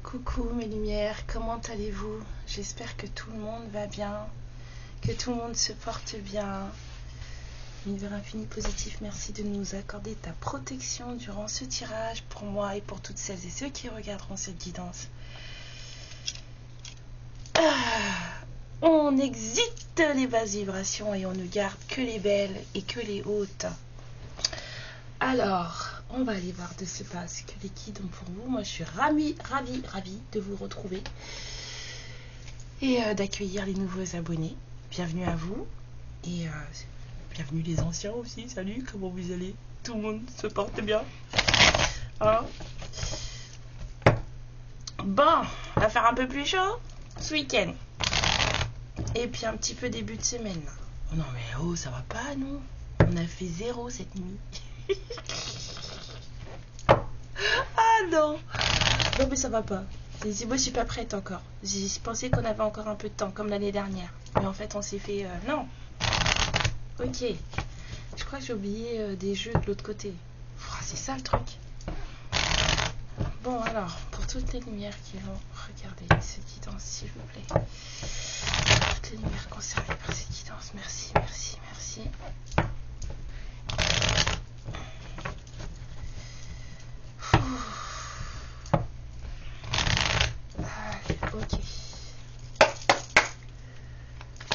Coucou mes lumières, comment allez-vous? J'espère que tout le monde va bien, que tout le monde se porte bien. Univers infini positif, merci de nous accorder ta protection durant ce tirage pour moi et pour toutes celles et ceux qui regarderont cette guidance. On exite les basses vibrations et on ne garde que les belles et que les hautes. Alors, on va aller voir de ce pas ce que les guides ont pour vous. Moi, je suis ravie de vous retrouver et d'accueillir les nouveaux abonnés. Bienvenue à vous et bienvenue les anciens aussi. Salut, comment vous allez? Tout le monde se porte bien, hein? Bon, on va faire un peu plus chaud ce week-end. Et puis un petit peu début de semaine. Là. Oh non mais oh, ça va pas, non? On a fait 0 cette nuit. Ah non. Non mais ça va pas. Moi je suis pas prête encore. J'ai pensé qu'on avait encore un peu de temps, comme l'année dernière. Mais en fait on s'est fait... non. Ok. Je crois que j'ai oublié des jeux de l'autre côté. C'est ça le truc. Bon alors, pour toutes les lumières qui vont regarder cette guidance, s'il vous plaît. Toutes les lumières concernées par cette guidance. Merci, merci, merci. Allez, ok.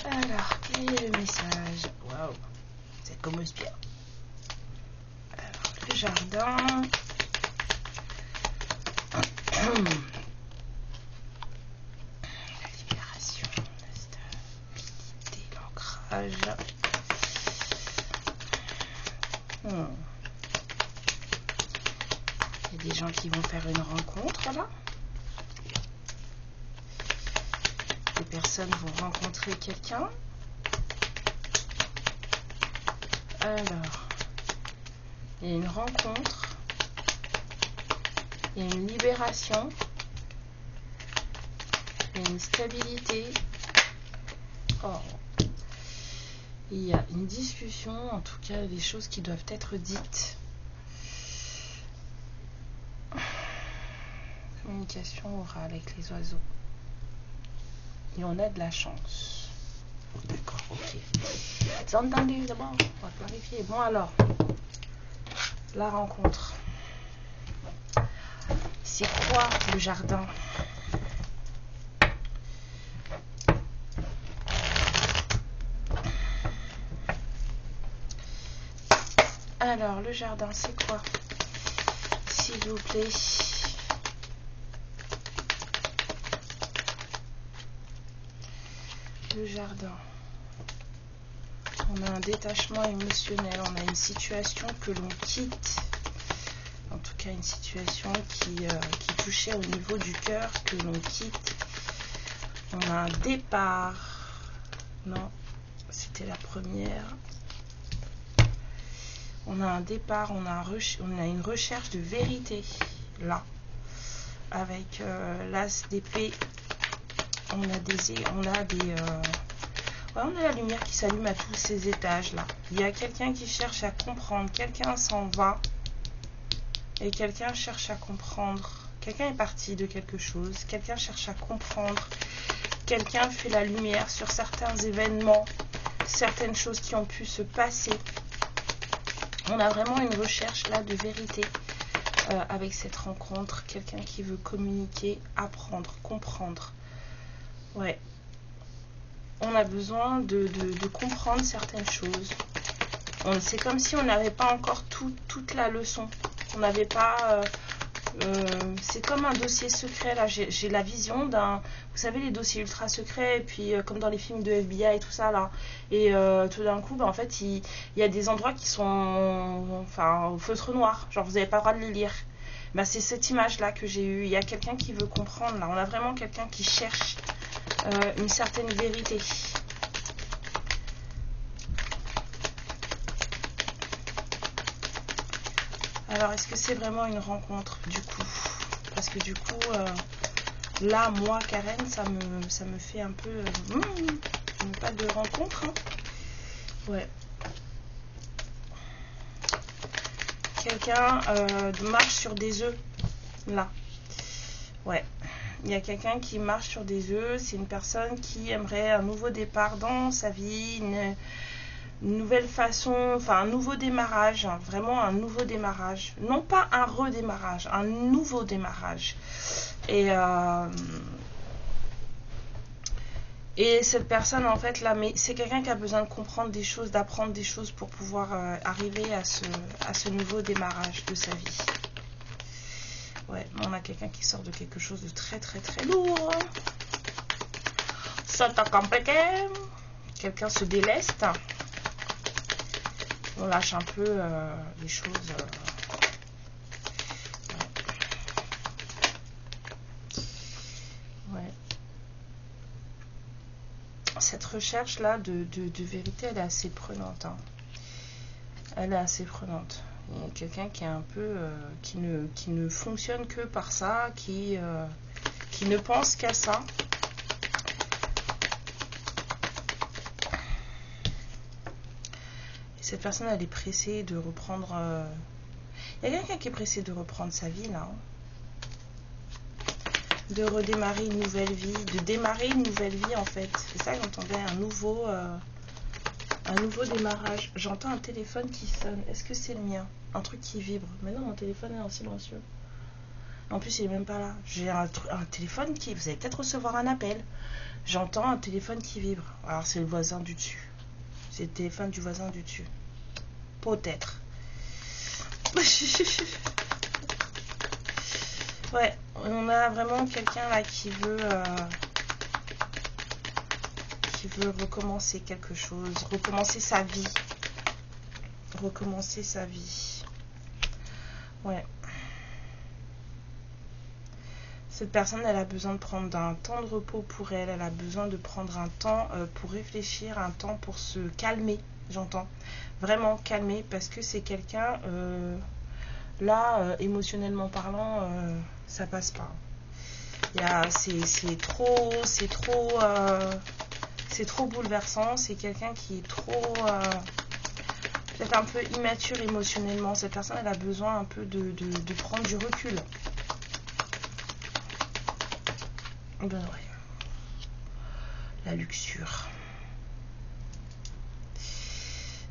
Alors, quel est le message? Waouh, c'est comme bien. Alors, le jardin. La libération, la stabilité, l'ancrage. Il y a des gens qui vont faire une rencontre là. Des personnes vont rencontrer quelqu'un. Alors, il y a une rencontre. Il y a une libération. Il y a une stabilité. Oh. Il y a une discussion, en tout cas des choses qui doivent être dites. Communication orale avec les oiseaux. Et on a de la chance. D'accord, ok. C'est entendu d'abord, on va clarifier. Bon alors, la rencontre. C'est quoi le jardin? Alors, le jardin, c'est quoi? S'il vous plaît. Le jardin. On a un détachement émotionnel, on a une situation que l'on quitte. En tout cas, une situation qui touchait au niveau du cœur, que l'on quitte. On a un départ. Non, c'était la première. On a un départ, on a une recherche de vérité, là. Avec l'as d'épée, on a la lumière qui s'allume à tous ces étages, là. Il y a quelqu'un qui cherche à comprendre, quelqu'un s'en va, et quelqu'un cherche à comprendre. Quelqu'un est parti de quelque chose, quelqu'un cherche à comprendre, quelqu'un fait la lumière sur certains événements, certaines choses qui ont pu se passer. On a vraiment une recherche là de vérité avec cette rencontre. Quelqu'un qui veut communiquer, apprendre, comprendre. Ouais. On a besoin de comprendre certaines choses. C'est comme si on n'avait pas encore toute la leçon. On n'avait pas... c'est comme un dossier secret là. J'ai la vision d'un... Vous savez les dossiers ultra secrets, et puis comme dans les films de FBI et tout ça là. Et tout d'un coup, en fait, il y a des endroits qui sont au feutre noir. Genre vous n'avez pas le droit de les lire. C'est cette image là que j'ai eue. Il y a quelqu'un qui veut comprendre là. On a vraiment quelqu'un qui cherche une certaine vérité. Alors, est-ce que c'est vraiment une rencontre, du coup? Parce que du coup, là, moi, Karen, ça me fait un peu... pas de rencontre. Hein. Ouais. Quelqu'un marche sur des œufs, là. Ouais. Il y a quelqu'un qui marche sur des œufs. C'est une personne qui aimerait un nouveau départ dans sa vie, une nouvelle façon, enfin un nouveau démarrage, hein, vraiment un nouveau démarrage. Non pas un redémarrage, un nouveau démarrage. Et cette personne, en fait, là, mais c'est quelqu'un qui a besoin de comprendre des choses, d'apprendre des choses pour pouvoir arriver à ce nouveau démarrage de sa vie. Ouais, on a quelqu'un qui sort de quelque chose de très très très lourd. Ça t'a compliqué. Quelqu'un se déleste. On lâche un peu les choses. Ouais. Cette recherche là de vérité, elle est assez prenante, hein. Elle est assez prenante. Il y a quelqu'un qui est un peu qui ne fonctionne que par ça, qui ne pense qu'à ça. Et cette personne, elle est pressée de reprendre. Il y a quelqu'un qui est pressé de reprendre sa vie là, hein. De redémarrer une nouvelle vie, de démarrer une nouvelle vie en fait. C'est ça que j'entendais, un nouveau démarrage. J'entends un téléphone qui sonne. Est-ce que c'est le mien? Un truc qui vibre. Mais non, mon téléphone est en silencieux. En plus, il est même pas là. J'ai un téléphone qui... Vous allez peut-être recevoir un appel. J'entends un téléphone qui vibre. Alors, c'est le voisin du dessus. C'est le téléphone du voisin du dessus. Peut-être. Ouais, on a vraiment quelqu'un là qui veut recommencer quelque chose, recommencer sa vie. Recommencer sa vie. Ouais. Cette personne, elle a besoin de prendre un temps de repos pour elle. Elle a besoin de prendre un temps pour réfléchir, un temps pour se calmer, j'entends. Vraiment calmer, parce que c'est quelqu'un, là, émotionnellement parlant, ça passe pas. C'est trop bouleversant. C'est quelqu'un qui est trop... peut-être un peu immature émotionnellement. Cette personne, elle a besoin un peu de prendre du recul. Ben ouais. La luxure.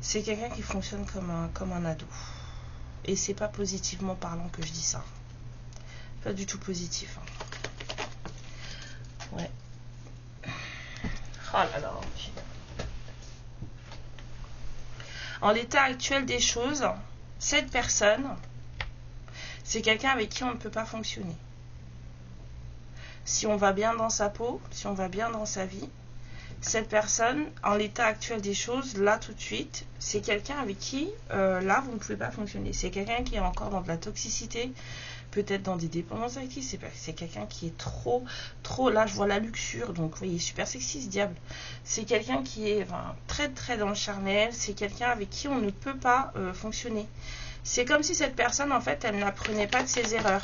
C'est quelqu'un qui fonctionne comme un ado. Et c'est pas positivement parlant que je dis ça. Pas du tout positif. Hein. Ouais. Oh là là. En l'état actuel des choses, cette personne, c'est quelqu'un avec qui on ne peut pas fonctionner. Si on va bien dans sa peau, si on va bien dans sa vie, cette personne, en l'état actuel des choses, là tout de suite, c'est quelqu'un avec qui, là, vous ne pouvez pas fonctionner. C'est quelqu'un qui est encore dans de la toxicité, peut-être dans des dépendances affectives. C'est quelqu'un qui est trop, là je vois la luxure, donc vous voyez, super sexy ce diable. C'est quelqu'un qui est très très dans le charnel, c'est quelqu'un avec qui on ne peut pas fonctionner. C'est comme si cette personne, en fait, elle n'apprenait pas de ses erreurs.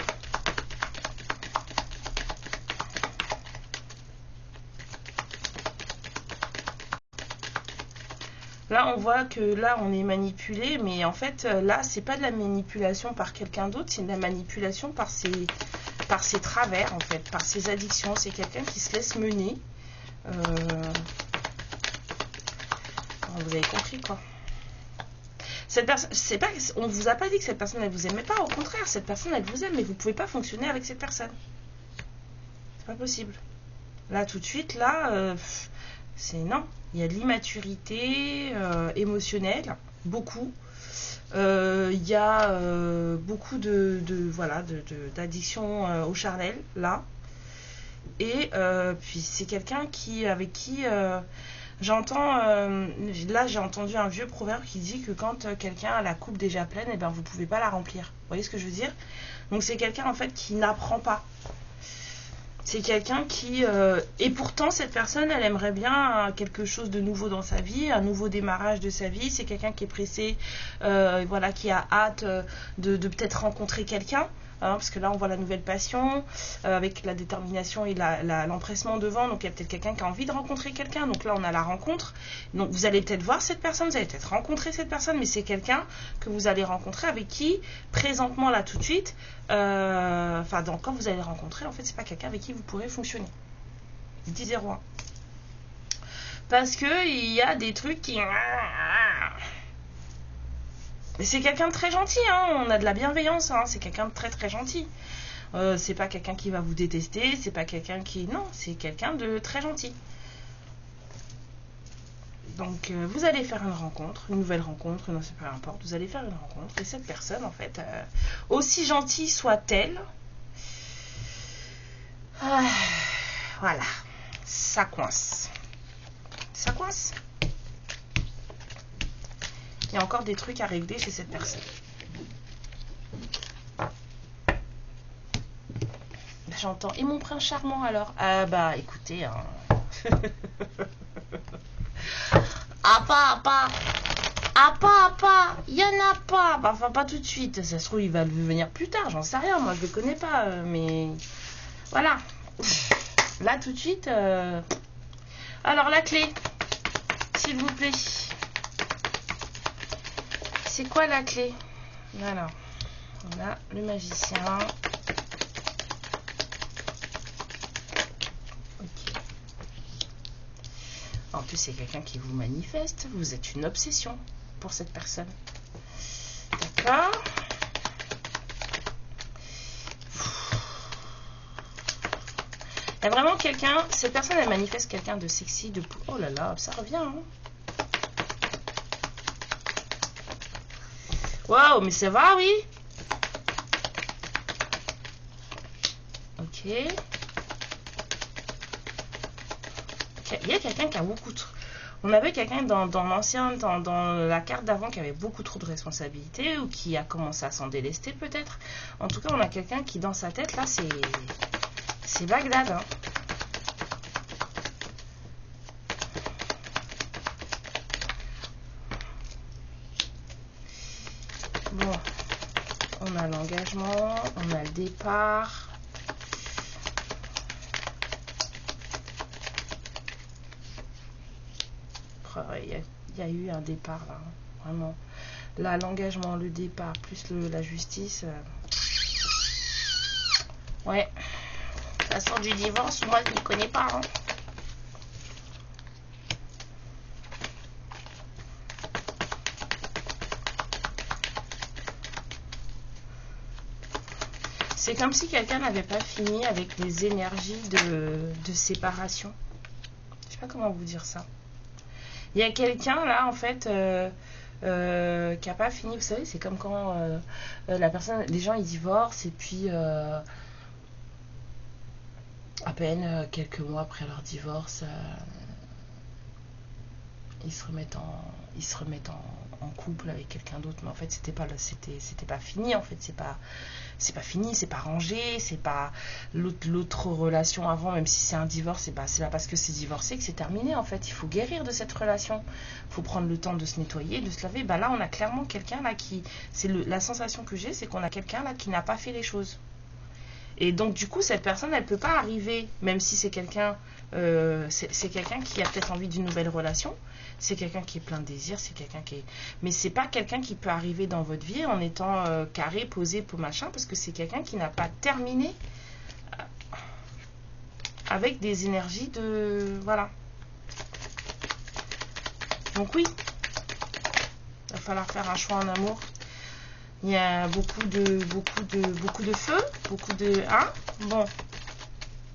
Là, on voit que là, on est manipulé, mais en fait, là, c'est pas de la manipulation par quelqu'un d'autre, c'est de la manipulation par ses travers, en fait, par ses addictions. C'est quelqu'un qui se laisse mener. Vous avez compris, quoi. Cette personne, c'est pas, on vous a pas dit que cette personne, elle vous aimait pas. Au contraire, cette personne, elle vous aime, mais vous pouvez pas fonctionner avec cette personne. C'est pas possible. Là, tout de suite, là, c'est non. Il y a de l'immaturité émotionnelle, beaucoup. Il y a beaucoup d'addiction au charnel, là. Et puis c'est quelqu'un avec qui j'entends, là j'ai entendu un vieux proverbe qui dit que quand quelqu'un a la coupe déjà pleine, eh ben, vous ne pouvez pas la remplir. Vous voyez ce que je veux dire? Donc c'est quelqu'un en fait qui n'apprend pas. C'est quelqu'un qui... et pourtant, cette personne, elle aimerait bien quelque chose de nouveau dans sa vie, un nouveau démarrage de sa vie. C'est quelqu'un qui est pressé, voilà, qui a hâte de peut-être rencontrer quelqu'un. hein, parce que là on voit la nouvelle passion, avec la détermination et l'empressement devant, donc il y a peut-être quelqu'un qui a envie de rencontrer quelqu'un, donc là on a la rencontre, donc vous allez peut-être voir cette personne, vous allez peut-être rencontrer cette personne, mais c'est quelqu'un que vous allez rencontrer avec qui, présentement là tout de suite, donc quand vous allez le rencontrer, en fait c'est pas quelqu'un avec qui vous pourrez fonctionner. 10-0-1. Parce que il y a des trucs qui... Mais c'est quelqu'un de très gentil, hein. On a de la bienveillance, hein. C'est quelqu'un de très très gentil. C'est pas quelqu'un qui va vous détester, c'est pas quelqu'un qui... Non, c'est quelqu'un de très gentil. Donc vous allez faire une rencontre, une nouvelle rencontre, non c'est peu importe, vous allez faire une rencontre, et cette personne en fait, aussi gentille soit-elle, voilà, ça coince. Ça coince. Il y a encore des trucs à régler chez cette personne. J'entends. Et mon prince charmant alors? Ah bah écoutez. Hein. pas. Il y en a pas. Bah, enfin pas tout de suite. Ça se trouve il va venir plus tard. J'en sais rien. Moi je le connais pas. Mais voilà. Là tout de suite. Alors la clé. S'il vous plaît. C'est quoi la clé? Alors, on a le magicien. Ok. En plus, c'est quelqu'un qui vous manifeste. Vous êtes une obsession pour cette personne. D'accord. Il y a vraiment quelqu'un... Cette personne, elle manifeste quelqu'un de sexy, de... Oh là là, ça revient, hein. Waouh, mais ça va, oui. Ok. Il y a quelqu'un qui a beaucoup de... On avait quelqu'un dans l'ancien, dans la carte d'avant qui avait beaucoup trop de responsabilités ou qui a commencé à s'en délester peut-être. En tout cas, on a quelqu'un qui dans sa tête, là, c'est Bagdad. Hein. Bon, on a l'engagement, on a le départ. Il y a eu un départ là, hein, vraiment. Là, l'engagement, le départ, plus la justice. Ouais. De toute façon, du divorce, moi, je ne connais pas. Hein. C'est comme si quelqu'un n'avait pas fini avec les énergies de séparation. Je sais pas comment vous dire ça. Il y a quelqu'un là en fait qui n'a pas fini. Vous savez, c'est comme quand la personne, les gens ils divorcent et puis à peine quelques mois après leur divorce, ils se remettent en couple avec quelqu'un d'autre, mais en fait c'était pas fini, en fait c'est pas fini, c'est pas rangé, c'est pas l'autre relation avant, même si c'est un divorce, c'est pas parce que c'est divorcé que c'est terminé. En fait il faut guérir de cette relation, il faut prendre le temps de se nettoyer, de se laver. Là on a clairement quelqu'un là qui, la sensation que j'ai, c'est qu'on a quelqu'un là qui n'a pas fait les choses. Et donc du coup cette personne elle peut pas arriver, même si c'est quelqu'un c'est quelqu'un qui a peut-être envie d'une nouvelle relation, c'est quelqu'un qui est plein de désirs, c'est quelqu'un qui est... Mais c'est pas quelqu'un qui peut arriver dans votre vie en étant carré, posé, pour machin, parce que c'est quelqu'un qui n'a pas terminé avec des énergies de... Voilà. Donc oui, il va falloir faire un choix en amour. Il y a beaucoup de feu, beaucoup de... Hein? Bon,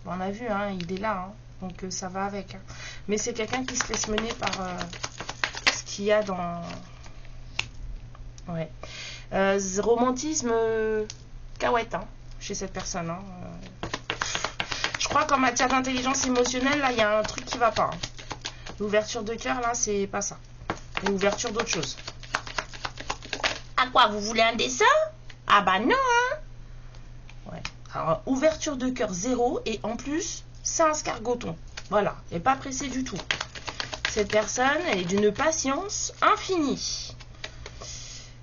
on a vu, hein, il est là, hein, donc ça va avec. Hein. Mais c'est quelqu'un qui se laisse mener par ce qu'il y a dans... Ouais. Romantisme cahuète, hein, chez cette personne. Hein. Je crois qu'en matière d'intelligence émotionnelle, là, il y a un truc qui va pas. Hein. L'ouverture de cœur, là, c'est pas ça. L'ouverture d'autre chose. Ah quoi, vous voulez un dessin? Ah bah non, hein. Ouais. Alors, ouverture de cœur 0 et en plus, c'est un scargoton. Voilà, et pas pressé du tout. Cette personne, elle est d'une patience infinie.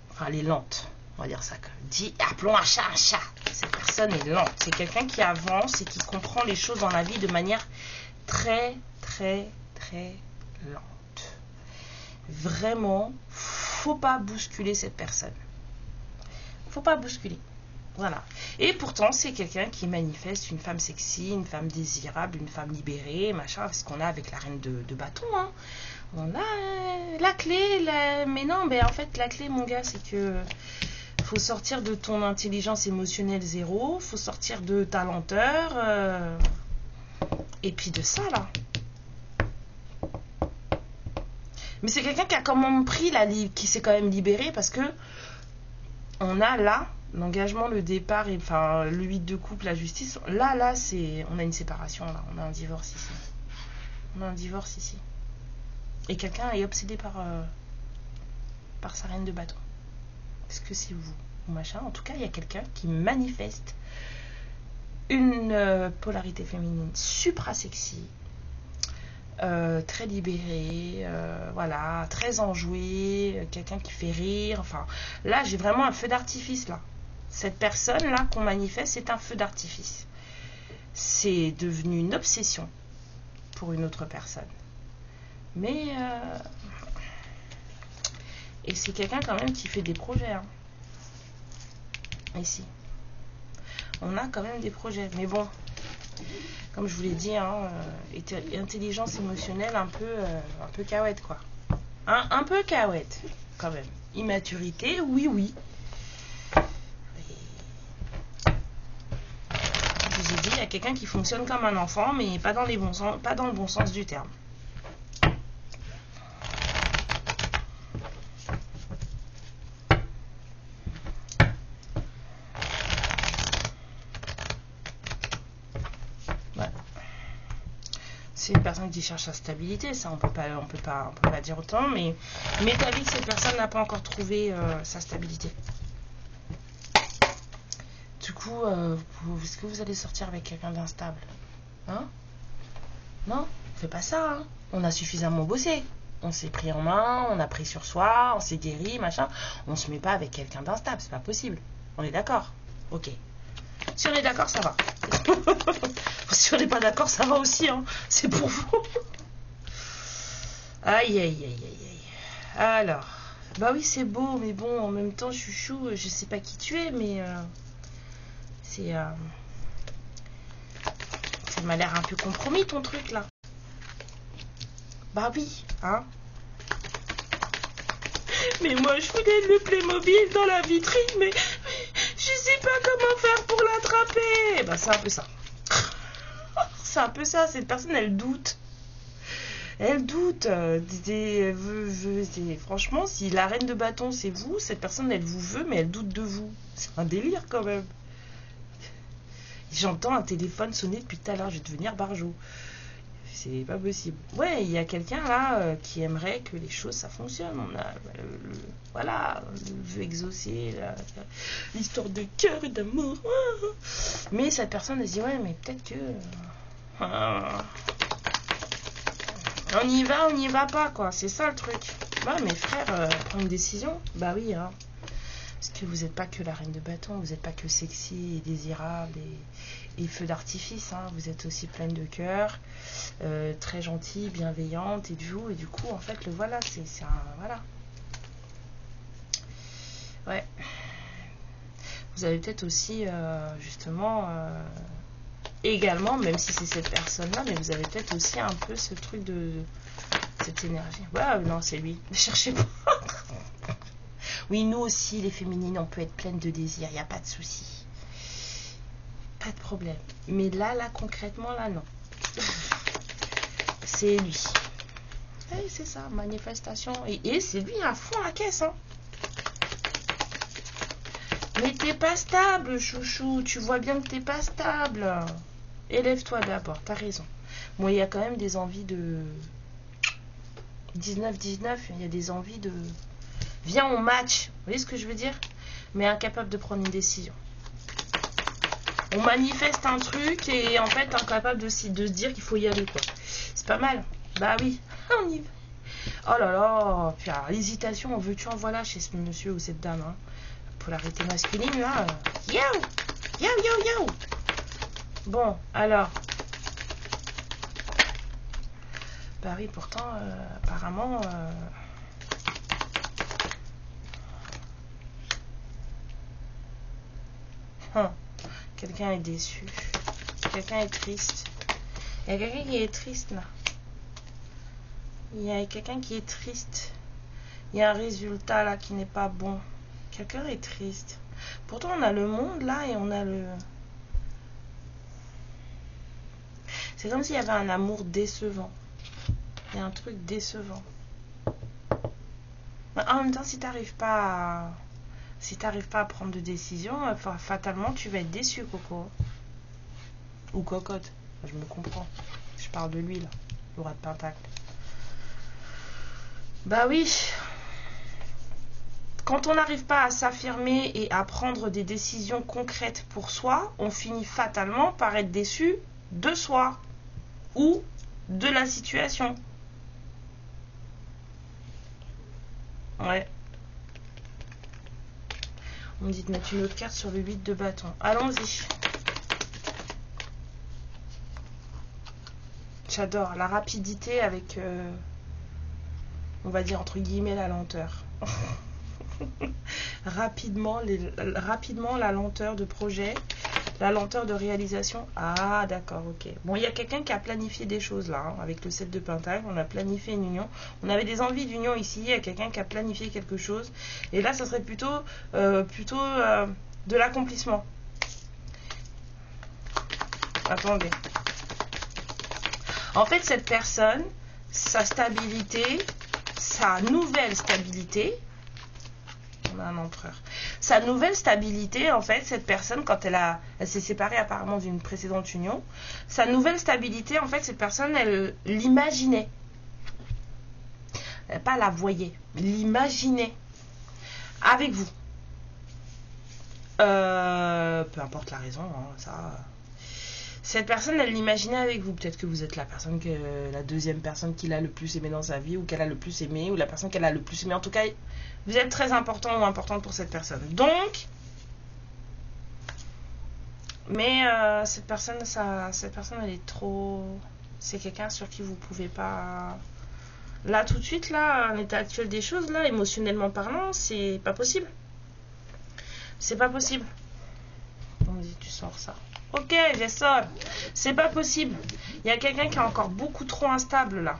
Enfin, elle est lente, on va dire ça. Appelons un chat un chat. Cette personne est lente. C'est quelqu'un qui avance et qui comprend les choses dans la vie de manière très, très, très lente. Vraiment, faut pas bousculer cette personne. Faut pas bousculer. Voilà. Et pourtant, c'est quelqu'un qui manifeste une femme sexy, une femme désirable, une femme libérée, machin, parce qu'on a avec la reine de bâton, hein. On a la clé, mais non, mais en fait, la clé, mon gars, c'est que faut sortir de ton intelligence émotionnelle zéro, faut sortir de ta lenteur, et puis de ça, là. Mais c'est quelqu'un qui a quand même pris, qui s'est quand même libéré, parce que on a là l'engagement, le départ, et enfin le 8 de coupe, la justice. Là, c'est, on a une séparation, là, on a un divorce ici. On a un divorce ici. Et quelqu'un est obsédé par sa reine de bâton. Est-ce que c'est vous ou machin? En tout cas, il y a quelqu'un qui manifeste une polarité féminine supra-sexy, très libérée, voilà, très enjouée, quelqu'un qui fait rire. Enfin, là, j'ai vraiment un feu d'artifice, là. Cette personne-là qu'on manifeste, c'est un feu d'artifice. C'est devenu une obsession pour une autre personne. Mais et c'est quelqu'un quand même qui fait des projets, hein. Ici on a quand même des projets, mais bon, comme je vous l'ai dit, hein, intelligence émotionnelle un peu cahuète, quoi, hein, un peu cahuète quand même. Immaturité, oui. Je vous ai dit, il y a quelqu'un qui fonctionne comme un enfant, mais pas dans les bons sens, pas dans le bon sens du terme. C'est une personne qui cherche la stabilité, ça on peut pas dire autant, mais t'as vu que cette personne n'a pas encore trouvé sa stabilité. Du coup, est-ce que vous allez sortir avec quelqu'un d'instable, hein? Non, on fait pas ça, hein. On a suffisamment bossé, on s'est pris en main, on a pris sur soi, on s'est guéri, machin. On se met pas avec quelqu'un d'instable, c'est pas possible. On est d'accord? Ok. Si on est d'accord, ça va. Si on n'est pas d'accord, ça va aussi, hein. C'est pour vous. Aïe. Alors, bah oui, c'est beau, mais bon, en même temps, chouchou, je sais pas qui tu es, mais ça m'a l'air un peu compromis, ton truc, là. Bah oui, hein. Mais moi, je voulais le Playmobil dans la vitrine, mais je sais pas comment faire pour l'attraper. Bah, c'est un peu ça. C'est un peu ça, cette personne, elle doute. Elle doute. Franchement, si la reine de bâton, c'est vous, cette personne, elle vous veut, mais elle doute de vous. C'est un délire, quand même. J'entends un téléphone sonner depuis tout à l'heure, je vais devenir barjot. C'est pas possible. Ouais, il y a quelqu'un là qui aimerait que les choses ça fonctionne. On a voilà, le vœu exaucé, l'histoire de cœur et d'amour. Mais cette personne elle se dit ouais, mais peut-être que on y va pas, quoi. C'est ça le truc. Ouais, mes frères prendre une décision. Bah oui, hein. Parce que vous n'êtes pas que la reine de bâton, vous n'êtes pas que sexy et désirable et feu d'artifice, hein. Vous êtes aussi pleine de cœur, très gentille, bienveillante, et du coup, en fait, le voilà, c'est un... Voilà. Ouais. Vous avez peut-être aussi, justement, également, même si c'est cette personne-là, mais vous avez peut-être aussi un peu ce truc de... cette énergie. Ouais, non, c'est lui. Ne cherchez pas. Oui, nous aussi, les féminines, on peut être pleines de désir, il n'y a pas de souci. Pas de problème. Mais là, concrètement, là, non. C'est lui. Oui, c'est ça, manifestation. Et c'est lui à fond la caisse, hein. Mais t'es pas stable, chouchou. Tu vois bien que t'es pas stable. Élève-toi d'abord, t'as raison. Moi, il y a quand même des envies de... 19-19, il y a des envies de... Viens, on match. Vous voyez ce que je veux dire? Mais incapable de prendre une décision. On manifeste un truc et en fait incapable de se dire qu'il faut y aller, quoi. C'est pas mal. Bah oui, on y va. Oh là là. Puis alors, l'hésitation, en veux-tu en voilà chez ce monsieur ou cette dame, hein. Polarité masculine, là. Yeah. Yo, yo, yo. Bon, alors. Bah oui, pourtant, apparemment... quelqu'un est déçu. Quelqu'un est triste. Il y a quelqu'un qui est triste, là. Il y a quelqu'un qui est triste. Il y a un résultat, là, qui n'est pas bon. Quelqu'un est triste. Pourtant, on a le monde, là, et on a le... C'est comme s'il y avait un amour décevant. Il y a un truc décevant. En même temps, si t'arrives pas à prendre de décision, fatalement, tu vas être déçu, Coco. Ou cocotte. Je me comprends. Je parle de lui, là. Le roi de Pentacle. Bah oui. Quand on n'arrive pas à s'affirmer et à prendre des décisions concrètes pour soi, on finit fatalement par être déçu de soi ou de la situation. Ouais. On me dit de mettre une autre carte sur le 8 de bâton. Allons-y. J'adore la rapidité avec, on va dire entre guillemets, la lenteur. rapidement la lenteur de projet, la lenteur de réalisation. Ah d'accord, ok. Bon, il y a quelqu'un qui a planifié des choses là, hein, avec le 7 de Pentacle. On a planifié une union. On avait des envies d'union ici. Il y a quelqu'un qui a planifié quelque chose. Et là, ça serait plutôt de l'accomplissement. Attendez. En fait, cette personne, sa stabilité, sa nouvelle stabilité, on a un empereur. Sa nouvelle stabilité, en fait, cette personne, quand elle s'est séparée apparemment d'une précédente union, sa nouvelle stabilité, en fait, cette personne, elle l'imaginait. Pas la voyait, l'imaginait avec vous. Peu importe la raison, hein, ça... Cette personne, elle l'imaginait avec vous. Peut-être que vous êtes la deuxième personne qu'il a le plus aimé dans sa vie, ou qu'elle a le plus aimé, ou la personne qu'elle a le plus aimé. En tout cas, vous êtes très important ou importante pour cette personne. Donc, mais cette personne, elle est trop... C'est quelqu'un sur qui vous pouvez pas... Là, tout de suite, là, en l'état actuel des choses, là, émotionnellement parlant, c'est pas possible. C'est pas possible. On me dit, tu sors ça. Ok, je sors. C'est pas possible. Il y a quelqu'un qui est encore beaucoup trop instable là.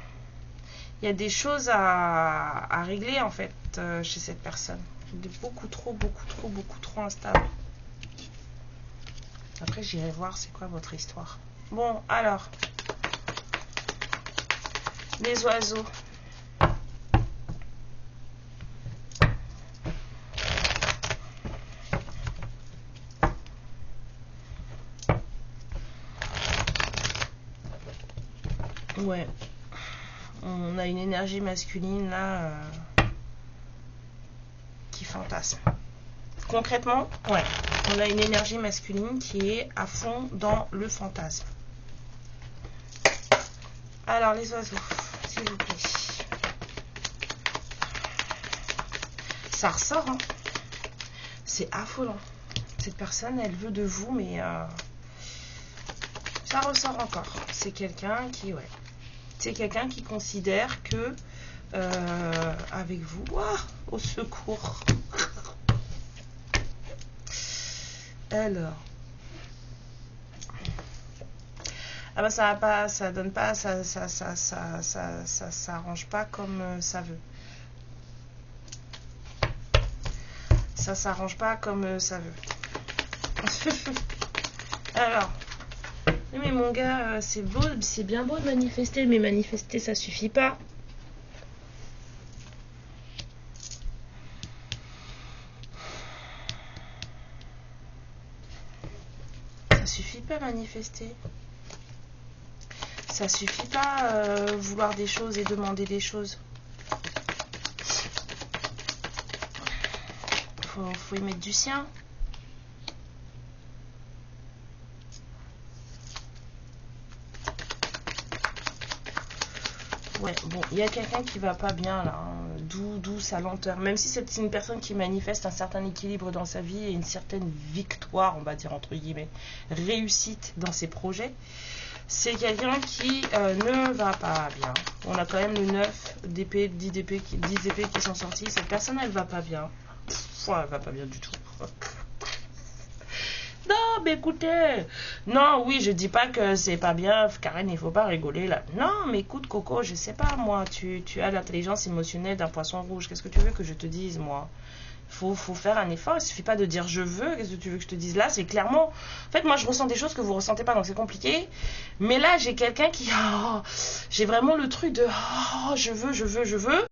Il y a des choses à régler en fait chez cette personne. Beaucoup trop instable. Après, j'irai voir c'est quoi votre histoire. Bon, alors. Les oiseaux. Ouais, on a une énergie masculine là qui fantasme. Concrètement, ouais, on a une énergie masculine qui est à fond dans le fantasme. Alors les oiseaux, s'il vous plaît. Ça ressort, hein. C'est affolant. Cette personne, elle veut de vous, mais ça ressort encore. C'est quelqu'un qui, ouais. C'est quelqu'un qui considère que avec vous, au secours. Alors, ah bah ça va pas, ça donne pas, ça s'arrange pas comme ça veut. Ça s'arrange pas comme ça veut. Alors. Mais mon gars, c'est beau, c'est bien beau de manifester, mais manifester, ça suffit pas. Ça suffit pas manifester. Ça suffit pas vouloir des choses et demander des choses. Faut y mettre du sien. Ouais, bon, il y a quelqu'un qui va pas bien là, hein, d'où sa lenteur. Même si c'est une personne qui manifeste un certain équilibre dans sa vie et une certaine victoire, on va dire entre guillemets, réussite dans ses projets, c'est quelqu'un qui ne va pas bien. On a quand même le 9 d'épée, 10 épées qui sont sorties. Cette personne, elle va pas bien. Elle va pas bien du tout. Non, mais écoutez, non, oui, je dis pas que c'est pas bien, Karen, il faut pas rigoler là. Non, mais écoute, Coco, je sais pas, moi, tu as l'intelligence émotionnelle d'un poisson rouge. Qu'est-ce que tu veux que je te dise, moi? Faut faire un effort, il suffit pas de dire je veux, qu'est-ce que tu veux que je te dise là, c'est clairement... En fait, moi, je ressens des choses que vous ressentez pas, donc c'est compliqué. Mais là, j'ai quelqu'un qui... Oh, j'ai vraiment le truc de... Oh, je veux.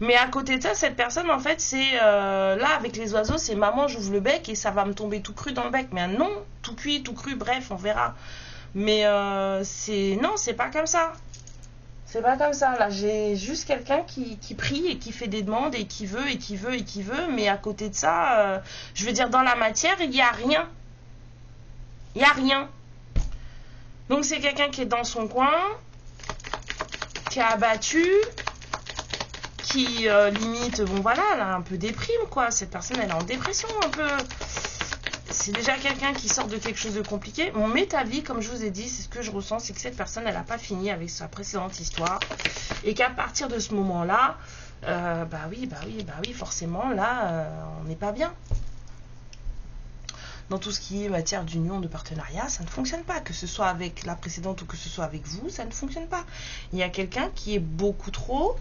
Mais à côté de ça, cette personne, en fait, c'est... là, avec les oiseaux, c'est maman, j'ouvre le bec et ça va me tomber tout cru dans le bec. Mais non, tout cuit, tout cru, bref, on verra. Mais c'est... Non, c'est pas comme ça. C'est pas comme ça. Là, j'ai juste quelqu'un qui prie et qui fait des demandes et qui veut. Mais à côté de ça, je veux dire, dans la matière, il n'y a rien. Il n'y a rien. Donc, c'est quelqu'un qui est dans son coin, qui est abattu, qui limite, bon voilà, là, un peu déprime, quoi. Cette personne, elle est en dépression, un peu. C'est déjà quelqu'un qui sort de quelque chose de compliqué. Mon méta-vie, comme je vous ai dit, c'est ce que je ressens, c'est que cette personne, elle n'a pas fini avec sa précédente histoire. Et qu'à partir de ce moment-là, bah oui, forcément, là, on n'est pas bien. Dans tout ce qui est matière d'union, de partenariat, ça ne fonctionne pas. Que ce soit avec la précédente ou que ce soit avec vous, ça ne fonctionne pas. Il y a quelqu'un qui est beaucoup trop...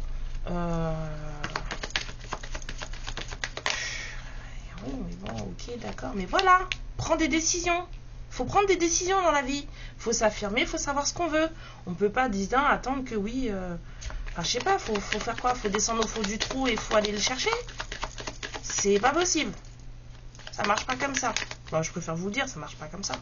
Oui, mais bon, ok, d'accord. Mais voilà, prends des décisions. Faut prendre des décisions dans la vie. Faut s'affirmer, faut savoir ce qu'on veut. On peut pas dire, attendre que oui... Enfin, je sais pas, faut faire quoi? Faut descendre au fond du trou et faut aller le chercher. C'est pas possible. Ça marche pas comme ça. Bon, je préfère vous le dire, ça marche pas comme ça.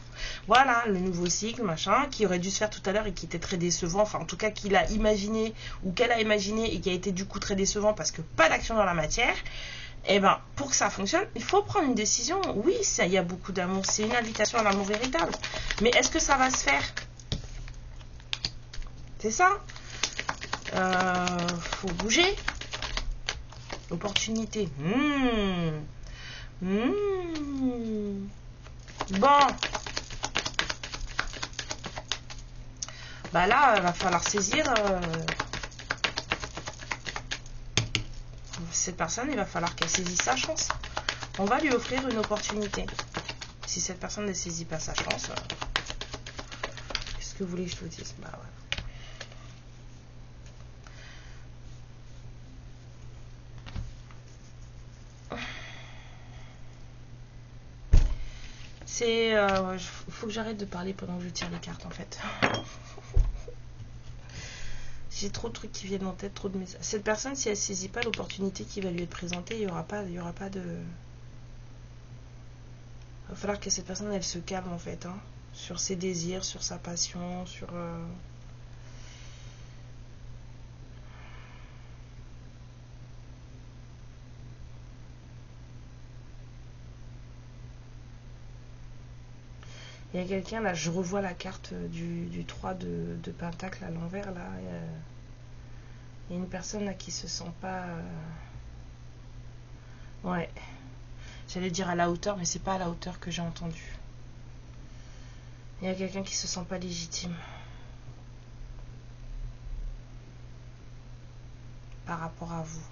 Voilà, le nouveau cycle, machin, qui aurait dû se faire tout à l'heure et qui était très décevant. Enfin, en tout cas, qu'il a imaginé ou qu'elle a imaginé et qui a été du coup très décevant parce que pas d'action dans la matière. Eh ben, pour que ça fonctionne, il faut prendre une décision. Oui, ça, il y a beaucoup d'amour. C'est une invitation à l'amour véritable. Mais est-ce que ça va se faire? C'est ça. Faut bouger. Opportunité. Bon. Bah là, il va falloir saisir... cette personne, il va falloir qu'elle saisisse sa chance. On va lui offrir une opportunité. Si cette personne ne saisit pas sa chance, qu'est-ce que vous voulez que je vous dise? Bah ouais. C'est... faut que j'arrête de parler pendant que je tire les cartes en fait. J'ai trop de trucs qui viennent en tête, trop de messages. Cette personne, si elle saisit pas l'opportunité qui va lui être présentée, il y aura pas de... Il va falloir que cette personne, elle se calme en fait, hein, sur ses désirs, sur sa passion, sur... Il y a quelqu'un, là, je revois la carte du 3 de Pentacle à l'envers, là. Il y a une personne là qui se sent pas... Ouais. J'allais dire à la hauteur, mais c'est pas à la hauteur que j'ai entendu. Il y a quelqu'un qui se sent pas légitime. Par rapport à vous.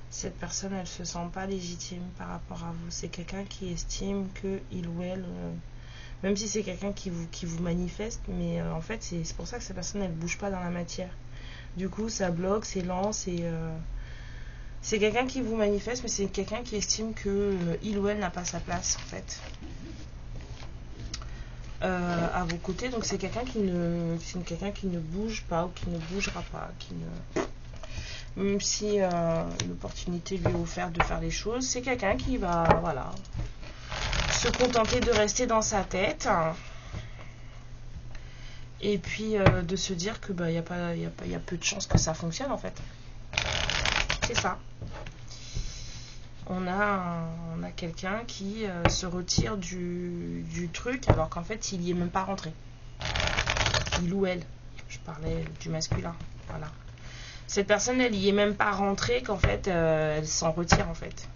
Cette personne, elle se sent pas légitime par rapport à vous. C'est quelqu'un qui estime que il ou elle... même si c'est quelqu'un qui vous manifeste, mais en fait, c'est pour ça que cette personne, elle bouge pas dans la matière. Du coup, ça bloque, c'est lent, c'est quelqu'un qui vous manifeste, mais c'est quelqu'un qui estime que il ou elle n'a pas sa place, en fait. À vos côtés, donc c'est quelqu'un qui ne bouge pas ou qui ne bougera pas, même si l'opportunité lui est offerte de faire les choses, c'est quelqu'un qui va, voilà, se contenter de rester dans sa tête et puis de se dire que bah, y a peu de chances que ça fonctionne en fait. C'est ça. On a quelqu'un qui se retire du truc alors qu'en fait il y est même pas rentré. Il ou elle. Je parlais du masculin. Voilà. Cette personne, elle y est même pas rentrée, qu'en fait, elle s'en retire, en fait.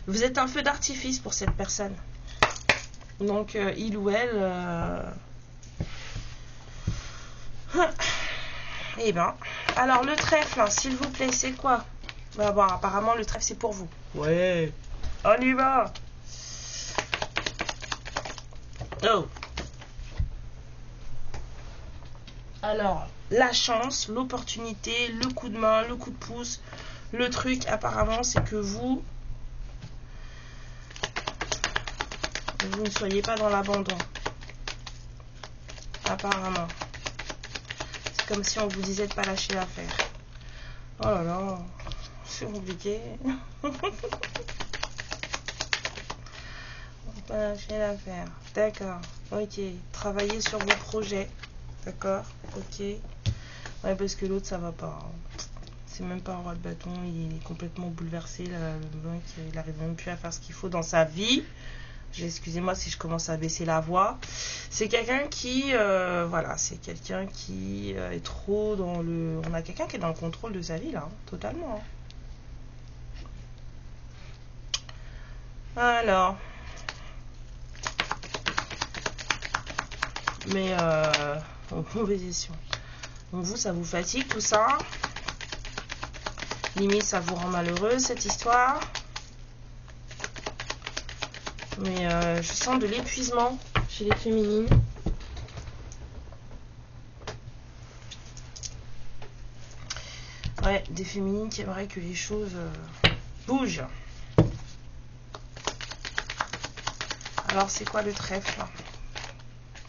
Vous êtes un feu d'artifice pour cette personne. Donc, il ou elle... Eh ben, alors le trèfle, hein, s'il vous plaît, c'est quoi? Bah bon, apparemment, le trèfle, c'est pour vous. Ouais, on y va. Oh. Alors, la chance, l'opportunité, le coup de main, le coup de pouce. Le truc, apparemment, c'est que vous ne soyez pas dans l'abandon. Apparemment. C'est comme si on vous disait de pas lâcher l'affaire. Oh là là, c'est compliqué. Pas lâcher l'affaire. D'accord. Ok. Travaillez sur vos projets. D'accord. Ok. Ouais, parce que l'autre, ça va pas. C'est même pas un roi de bâton. Il est complètement bouleversé. Là, le mec, il arrive même plus à faire ce qu'il faut dans sa vie. Excusez-moi si je commence à baisser la voix. C'est quelqu'un qui, voilà, c'est quelqu'un qui est trop dans le... On a quelqu'un qui est dans le contrôle de sa vie, là, hein, totalement. Hein. Alors... Mais, mauvaise gestion. Donc vous, ça vous fatigue tout ça. Limite, ça vous rend malheureux, cette histoire. Mais je sens de l'épuisement chez les féminines. Ouais, des féminines qui aimeraient que les choses bougent. Alors, c'est quoi le trèfle?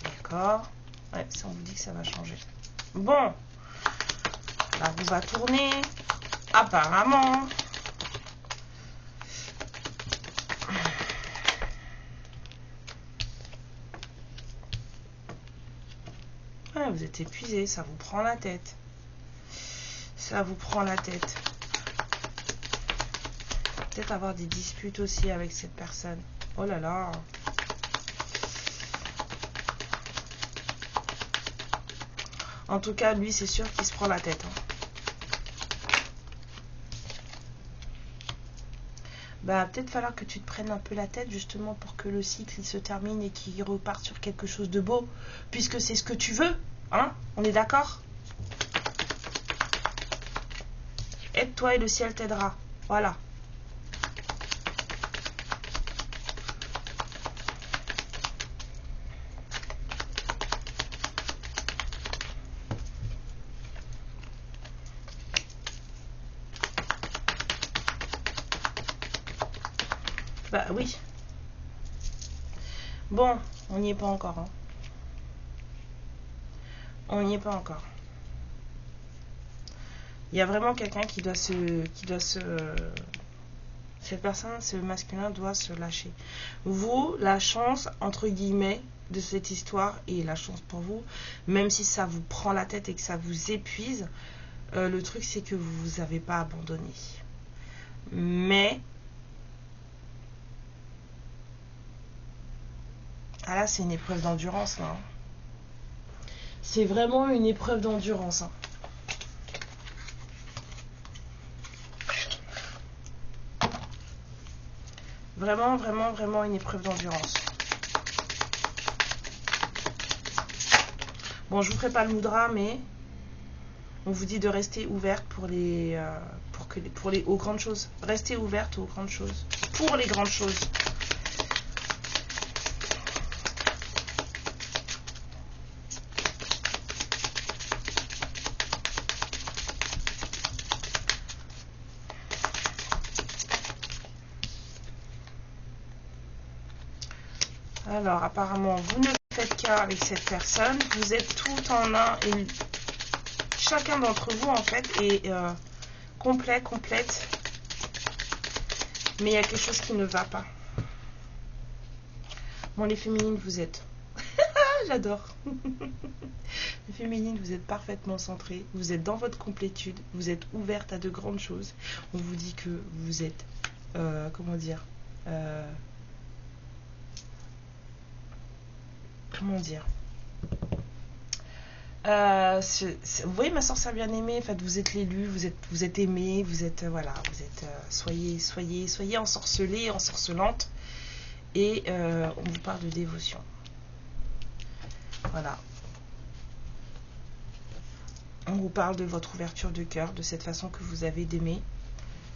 D'accord. Ouais, ça, on vous dit que ça va changer. Bon. La roue va tourner. Apparemment. Ouais, vous êtes épuisé, ça vous prend la tête. Ça vous prend la tête. Peut-être avoir des disputes aussi avec cette personne. Oh là là. En tout cas, lui, c'est sûr qu'il se prend la tête. Hein. Bah, peut-être falloir que tu te prennes un peu la tête, justement, pour que le cycle il se termine et qu'il reparte sur quelque chose de beau. Puisque c'est ce que tu veux. Hein? On est d'accord? Aide-toi et le ciel t'aidera. Voilà. Bah oui. Bon, on n'y est pas encore. Hein. On n'y est pas encore. Il y a vraiment quelqu'un qui doit se... Cette personne, ce masculin doit se lâcher. Vous, la chance, entre guillemets, de cette histoire, et la chance pour vous, même si ça vous prend la tête et que ça vous épuise, le truc c'est que vous n'avez pas abandonné. Mais... Ah là, c'est une épreuve d'endurance, là. C'est vraiment une épreuve d'endurance. Hein. Vraiment, vraiment, vraiment une épreuve d'endurance. Bon, je vous ferai pas le moudra, mais on vous dit de rester ouverte pour les, aux grandes choses. Restez ouverte aux grandes choses. Pour les grandes choses. Alors, apparemment, vous ne faites qu'un avec cette personne. Vous êtes tout en un et chacun d'entre vous, en fait, est complète. Mais il y a quelque chose qui ne va pas. Bon, les féminines, vous êtes... J'adore. Les féminines, vous êtes parfaitement centrées. Vous êtes dans votre complétude. Vous êtes ouverte à de grandes choses. On vous dit que vous êtes... comment dire comment dire, vous voyez ma sorcière bien-aimée, en fait, vous êtes l'élu, vous êtes aimé, vous êtes voilà, vous êtes soyez ensorcelée, ensorcelante, et on vous parle de dévotion. Voilà. On vous parle de votre ouverture de cœur, de cette façon que vous avez d'aimer,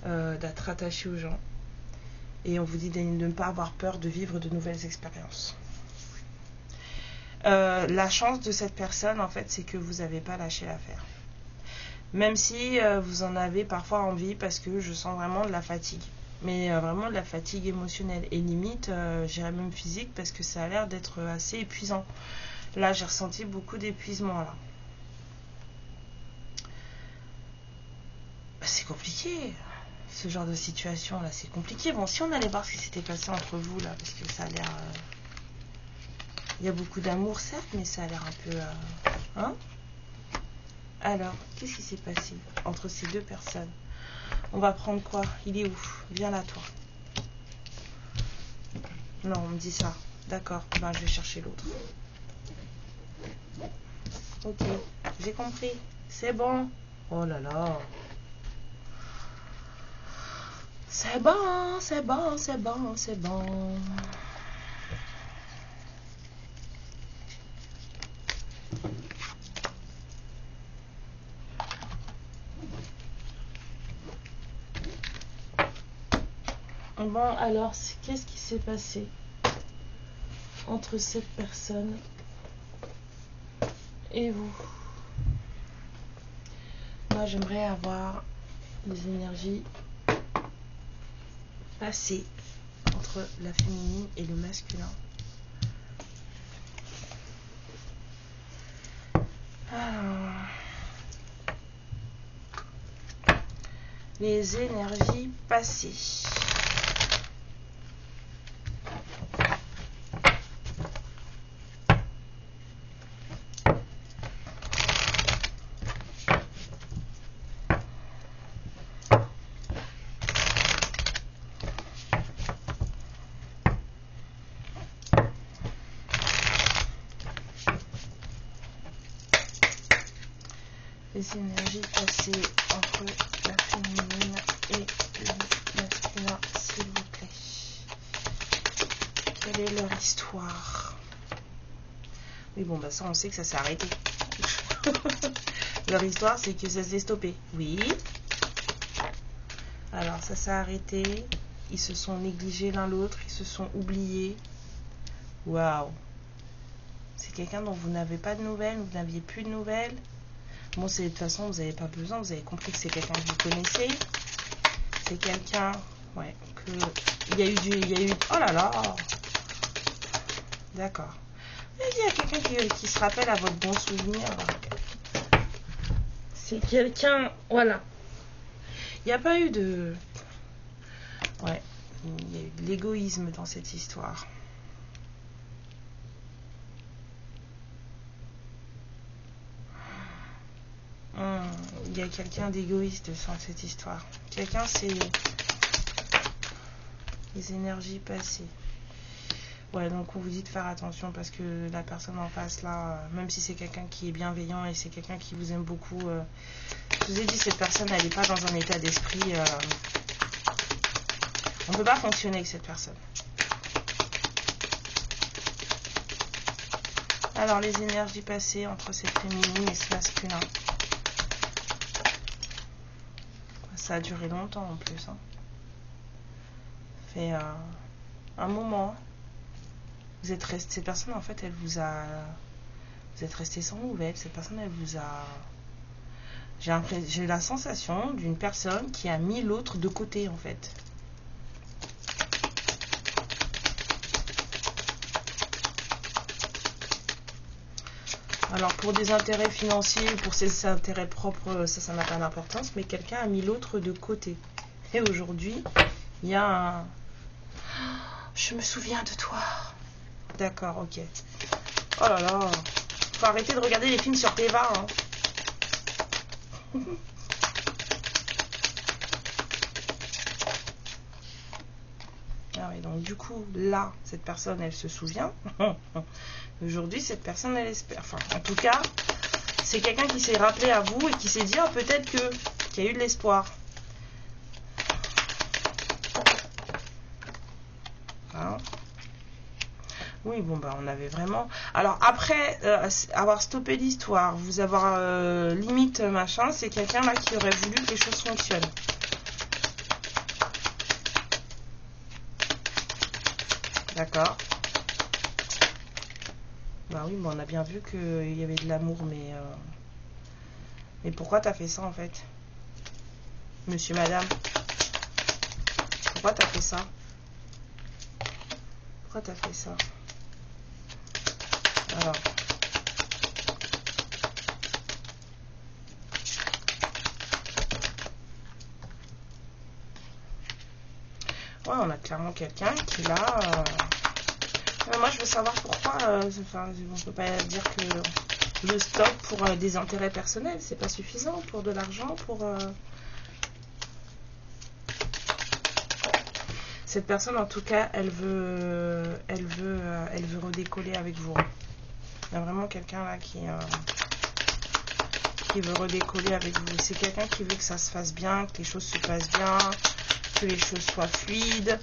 d'être attaché aux gens, et on vous dit de ne pas avoir peur de vivre de nouvelles expériences. La chance de cette personne, en fait, c'est que vous n'avez pas lâché l'affaire. Même si vous en avez parfois envie, parce que je sens vraiment de la fatigue. Mais vraiment de la fatigue émotionnelle. Et limite, j'irais même physique, parce que ça a l'air d'être assez épuisant. Là, j'ai ressenti beaucoup d'épuisement, là. Bah, c'est compliqué. Ce genre de situation, là, c'est compliqué. Bon, si on allait voir ce qui s'était passé entre vous, là, parce que ça a l'air... Il y a beaucoup d'amour, certes, mais ça a l'air un peu... Hein? Alors, qu'est-ce qui s'est passé entre ces deux personnes? On va prendre quoi? Il est où? Viens là, toi. Non, on me dit ça. D'accord, ben, je vais chercher l'autre. Ok, j'ai compris. C'est bon. Oh là là. C'est bon, c'est bon, c'est bon, c'est bon. Bon, alors, qu'est-ce qui s'est passé entre cette personne et vous? Moi, j'aimerais avoir des énergies passées entre la féminine et le masculin. Alors, les énergies passées. Les énergies passées entre la féminine et le masculin, s'il vous plaît. Quelle est leur histoire? Oui, bon, bah ça, on sait que ça s'est arrêté. Leur histoire, c'est que ça s'est stoppé. Oui. Alors, ça s'est arrêté. Ils se sont négligés l'un l'autre. Ils se sont oubliés. Waouh. C'est quelqu'un dont vous n'avez pas de nouvelles, vous n'aviez plus de nouvelles. Bon, de toute façon, vous n'avez pas besoin, vous avez compris que c'est quelqu'un que vous connaissez. C'est quelqu'un, ouais, que... Il y a eu... Oh là là. D'accord. Il y a quelqu'un qui se rappelle à votre bon souvenir. C'est quelqu'un... Voilà. Il n'y a pas eu de... Ouais, il y a eu de l'égoïsme dans cette histoire. Il y a quelqu'un d'égoïste dans cette histoire. Quelqu'un, c'est les énergies passées. Ouais, donc on vous dit de faire attention parce que la personne en face là, même si c'est quelqu'un qui est bienveillant et c'est quelqu'un qui vous aime beaucoup, je vous ai dit, cette personne, elle n'est pas dans un état d'esprit. On ne peut pas fonctionner avec cette personne. Alors, les énergies passées entre cette féminine et ce masculin. Ça a duré longtemps en plus. Hein. Ça fait un moment. Vous êtes resté. Cette personne, en fait, elle vous a. Vous êtes resté sans nouvelles. Cette personne, elle vous a. J'ai la sensation d'une personne qui a mis l'autre de côté, en fait. Alors, pour des intérêts financiers ou pour ses intérêts propres, ça n'a pas d'importance, mais quelqu'un a mis l'autre de côté. Et aujourd'hui, il y a un... Je me souviens de toi. D'accord, ok. Oh là là. Faut arrêter de regarder les films sur Teva, hein. Ah oui, donc du coup, là, cette personne, elle se souvient. Aujourd'hui, cette personne, elle espère. Enfin, en tout cas, c'est quelqu'un qui s'est rappelé à vous et qui s'est dit, ah, peut-être qu'il y a eu de l'espoir. Hein? Oui, bon, bah, on avait vraiment... Alors, après avoir stoppé l'histoire, vous avoir limite machin, c'est quelqu'un là qui aurait voulu que les choses fonctionnent. D'accord. Bah oui, bon, on a bien vu qu'il y avait de l'amour, mais pourquoi t'as fait ça, en fait? Monsieur, madame, pourquoi t'as fait ça? Pourquoi t'as fait ça? Alors... Ouais, on a clairement quelqu'un qui là... moi, je veux savoir pourquoi... enfin, on peut pas dire que je stoppe pour des intérêts personnels. C'est pas suffisant pour de l'argent, pour... Cette personne, en tout cas, elle veut redécoller avec vous. Il y a vraiment quelqu'un là qui veut redécoller avec vous. C'est quelqu'un qui veut que ça se fasse bien, que les choses se passent bien, que les choses soient fluides.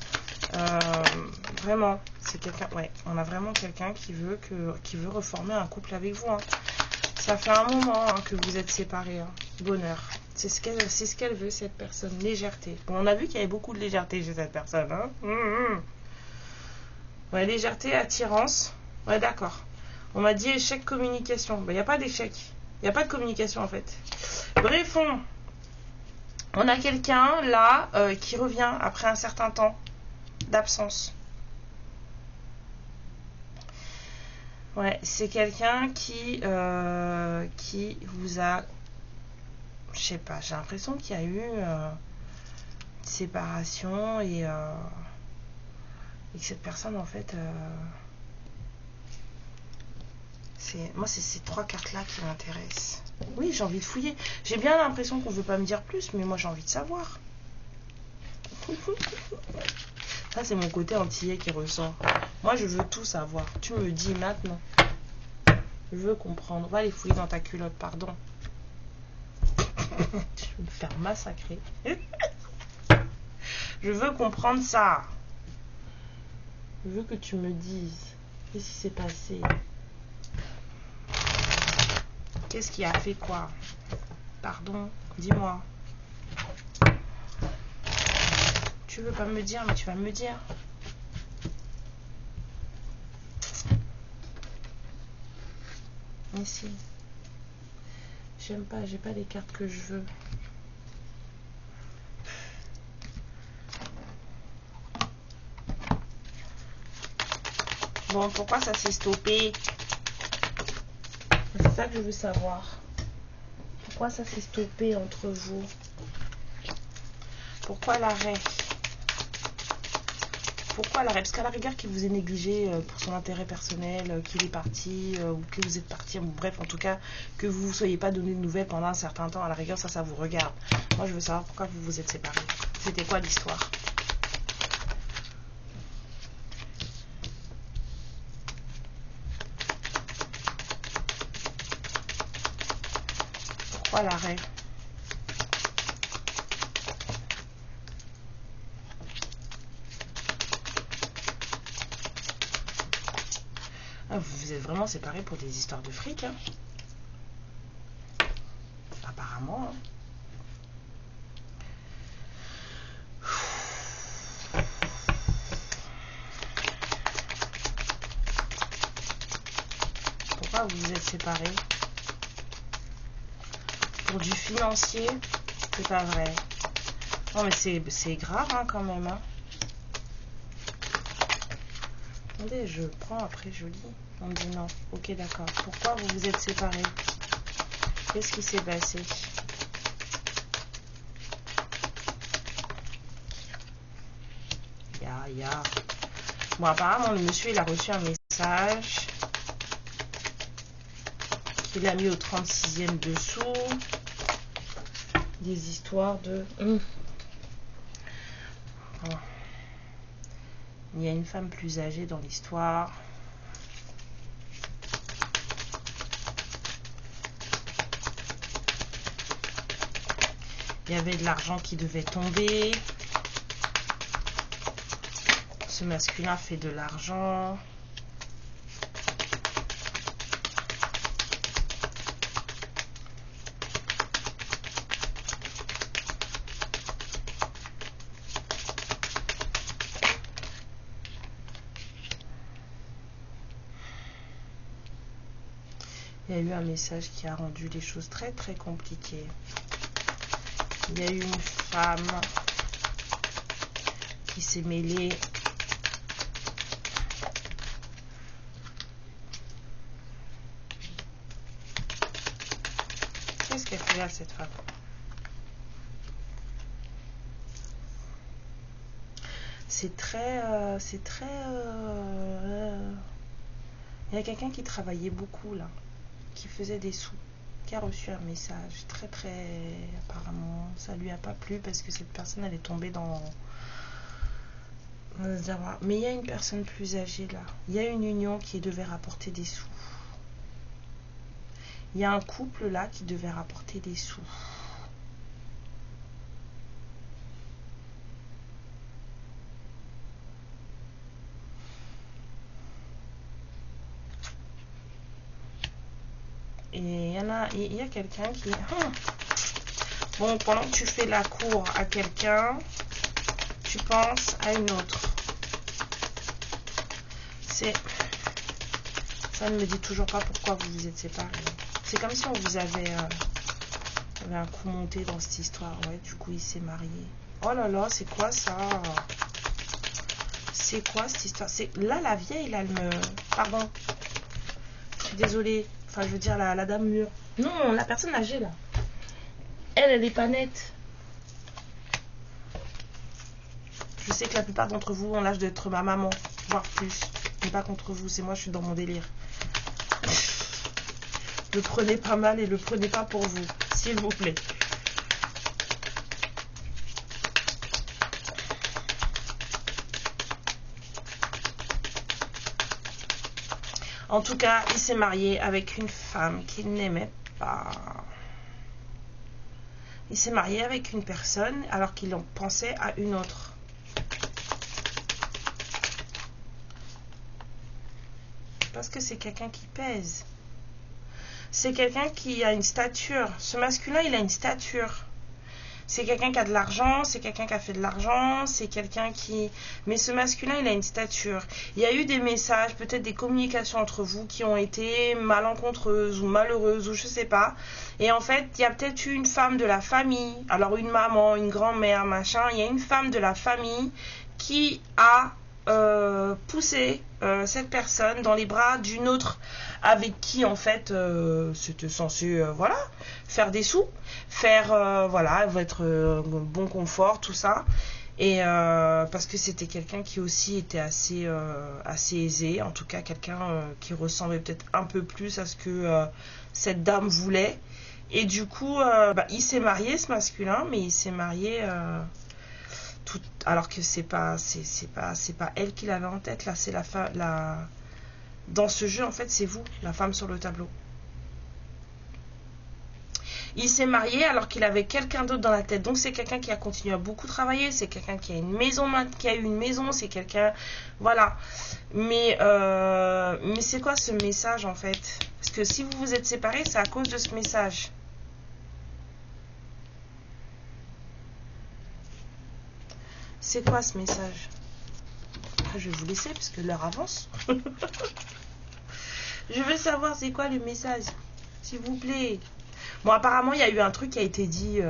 Vraiment, c'est quelqu'un. Ouais, on a vraiment quelqu'un qui veut reformer un couple avec vous. Hein. Ça fait un moment que vous êtes séparés. Hein. Bonheur. C'est ce qu'elle veut, cette personne. Légèreté. Bon, on a vu qu'il y avait beaucoup de légèreté chez cette personne. Hein. Ouais, légèreté, attirance. Ouais, d'accord. On m'a dit échec communication. Ben, il n'y a pas d'échec. Il n'y a pas de communication, en fait. Bref, on a quelqu'un, là, qui revient après un certain temps d'absence. Ouais, c'est quelqu'un qui vous a... Je sais pas, j'ai l'impression qu'il y a eu une séparation et que cette personne, en fait... moi, c'est ces trois cartes-là qui m'intéressent. Oui, j'ai envie de fouiller. J'ai bien l'impression qu'on ne veut pas me dire plus, mais moi, j'ai envie de savoir. Ça, c'est mon côté antillais qui ressort. Moi, je veux tout savoir. Tu me dis maintenant. Je veux comprendre. Va aller fouiller dans ta culotte, pardon. Tu veux me faire massacrer. Je veux comprendre ça. Je veux que tu me dises. Qu'est-ce qui s'est passé? Qu'est-ce qui a fait quoi? Pardon, dis-moi. Tu veux pas me dire, mais tu vas me dire. Ici. J'aime pas, j'ai pas les cartes que je veux. Bon, pourquoi ça s'est stoppé? C'est ça que je veux savoir. Pourquoi ça s'est stoppé entre vous? Pourquoi l'arrêt? Pourquoi l'arrêt? Parce qu'à la rigueur qu'il vous ait négligé pour son intérêt personnel, qu'il est parti ou que vous êtes parti, bref, en tout cas, que vous ne soyez pas donné de nouvelles pendant un certain temps, à la rigueur, ça vous regarde. Moi, je veux savoir pourquoi vous vous êtes séparés. C'était quoi l'histoire? Pourquoi l'arrêt? Ah, vous vous êtes vraiment séparés pour des histoires de fric, hein? Apparemment. Hein. Pourquoi vous vous êtes séparés? Pour du financier? C'est pas vrai. Non, mais c'est grave, hein, quand même, hein. Attendez, je prends, après je lis. On me dit non. Ok, d'accord. Pourquoi vous vous êtes séparés? Qu'est-ce qui s'est passé? Ya. Bon, apparemment, le monsieur, il a reçu un message qu'il a mis au 36e dessous. Des histoires de... Bon. Il y a une femme plus âgée dans l'histoire. Il y avait de l'argent qui devait tomber. Ce masculin fait de l'argent. Il y a eu un message qui a rendu les choses très très compliquées. Il y a eu une femme qui s'est mêlée. Qu'est-ce qu'elle fait là, cette femme? C'est très... Il y a quelqu'un qui travaillait beaucoup là, qui faisait des sous, qui a reçu un message très très... Apparemment, ça lui a pas plu parce que cette personne, elle est tombée dans... Mais il y a une personne plus âgée là. Il y a une union qui devait rapporter des sous. Il y a un couple là qui devait rapporter des sous. Et il y a quelqu'un qui... Bon, pendant que tu fais la cour à quelqu'un, tu penses à une autre. Ça ne me dit toujours pas pourquoi vous vous êtes séparés. C'est comme si on vous avait un coup monté dans cette histoire. Ouais, du coup, il s'est marié. Oh là là, c'est quoi ça? C'est quoi cette histoire? Là, la vieille, là, elle me... Pardon. Je suis désolée. Enfin, je veux dire, la dame mûre. Non, la personne âgée, là. Elle est pas nette. Je sais que la plupart d'entre vous ont l'âge d'être ma maman, voire plus. Mais pas contre vous, c'est moi, je suis dans mon délire. Le prenez pas mal et le prenez pas pour vous, s'il vous plaît. En tout cas, il s'est marié avec une femme qu'il n'aimait pas. Il s'est marié avec une personne alors qu'il en pensait à une autre. Parce que c'est quelqu'un qui pèse. C'est quelqu'un qui a une stature. Ce masculin, il a une stature. C'est quelqu'un qui a de l'argent, c'est quelqu'un qui a fait de l'argent, c'est quelqu'un qui... Mais ce masculin, il a une stature. Il y a eu des messages, peut-être des communications entre vous qui ont été malencontreuses ou malheureuses ou je sais pas. Et en fait, il y a peut-être eu une femme de la famille, alors une maman, une grand-mère, machin. Il y a une femme de la famille qui a poussé cette personne dans les bras d'une autre avec qui en fait c'était censé voilà, faire des sous, faire voilà, être bon confort, tout ça. Et parce que c'était quelqu'un qui aussi était assez aisé, en tout cas quelqu'un qui ressemblait peut-être un peu plus à ce que cette dame voulait. Et du coup il s'est marié, ce masculin, mais il s'est marié alors que c'est pas elle qui l'avait en tête. Là, c'est dans ce jeu, en fait, c'est vous, la femme sur le tableau. Il s'est marié alors qu'il avait quelqu'un d'autre dans la tête. Donc c'est quelqu'un qui a continué à beaucoup travailler, c'est quelqu'un qui a une maison, c'est quelqu'un, voilà. Mais c'est quoi ce message en fait? Parce que si vous vous êtes séparés, c'est à cause de ce message. C'est quoi ce message? Je vais vous laisser parce que l'heure avance. Je veux savoir c'est quoi le message, s'il vous plaît. Bon, apparemment, il y a eu un truc qui a été dit,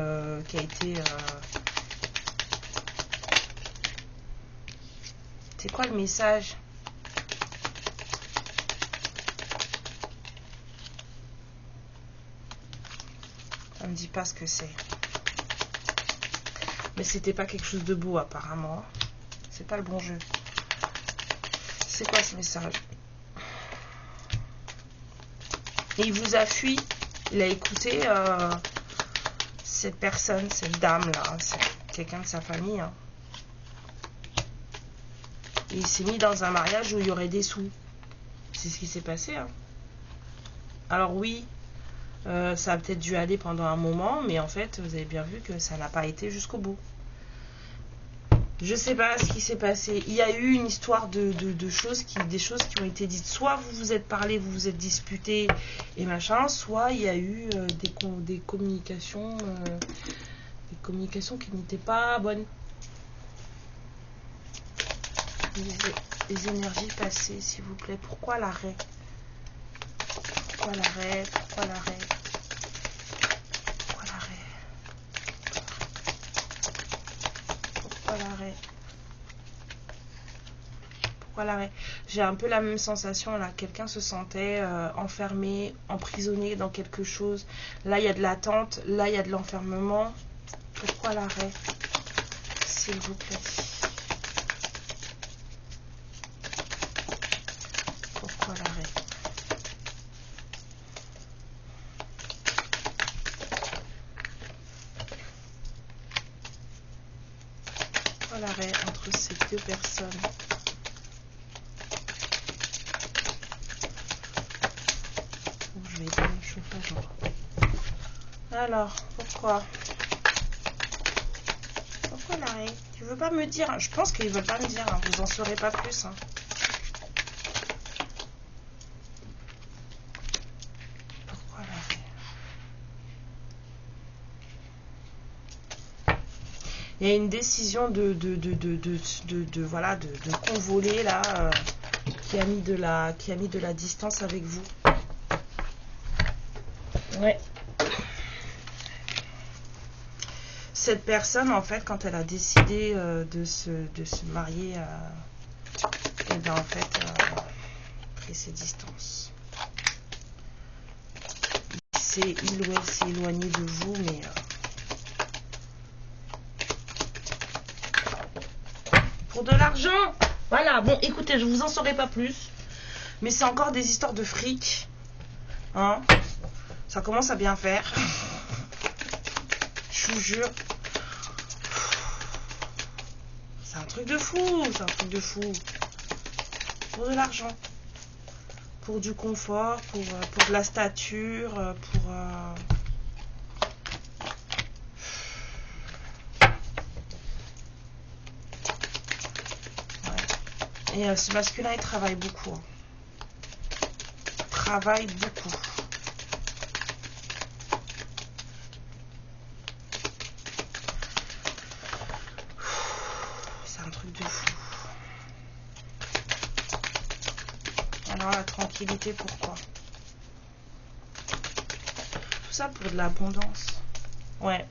C'est quoi le message? Ça me dit pas ce que c'est. Mais c'était pas quelque chose de beau, apparemment. C'est pas le bon jeu. C'est quoi ce message? Et il vous a fui. Il a écouté cette personne, cette dame-là. C'est quelqu'un de sa famille. Hein. Et il s'est mis dans un mariage où il y aurait des sous. C'est ce qui s'est passé. Hein. Alors oui, Ça a peut-être dû aller pendant un moment, mais en fait, vous avez bien vu que ça n'a pas été jusqu'au bout. Je sais pas ce qui s'est passé. Il y a eu une histoire de choses des choses qui ont été dites. Soit vous vous êtes parlé, vous vous êtes disputé et machin, soit il y a eu des communications qui n'étaient pas bonnes. Les énergies passées, s'il vous plaît. Pourquoi l'arrêt? Pourquoi l'arrêt? Pourquoi l'arrêt? Pourquoi l'arrêt? Pourquoi l'arrêt? Pourquoi l'arrêt? J'ai un peu la même sensation là. Quelqu'un se sentait enfermé, emprisonné dans quelque chose. Là, il y a de l'attente. Là, il y a de l'enfermement. Pourquoi l'arrêt? S'il vous plaît. Pourquoi l'arrêt? Pourquoi l'arrêt entre ces deux personnes? Je vais éteindre le chauffage. Alors, pourquoi? Pourquoi l'arrêt? Tu veux pas me dire? Je pense qu'ils veulent pas me dire, hein. Vous en saurez pas plus. Hein. Pourquoi l'arrêt? Il y a une décision de convoler là, qui a mis de la distance avec vous. Ouais. Cette personne, en fait, quand elle a décidé de se marier, et bien en fait, pris ses distances. Il ou elle s'est éloigné de vous, mais pour de l'argent. Voilà. Bon, écoutez, je vous en saurai pas plus, mais c'est encore des histoires de fric, hein. Ça commence à bien faire. Je vous jure. C'est un truc de fou. C'est un truc de fou. Pour de l'argent. Pour du confort. Pour de la stature. Pour... Ouais. Et ce masculin, il travaille beaucoup. Hein. Travaille beaucoup. De fou. Alors la tranquillité, pourquoi? Tout ça pour de l'abondance. Ouais.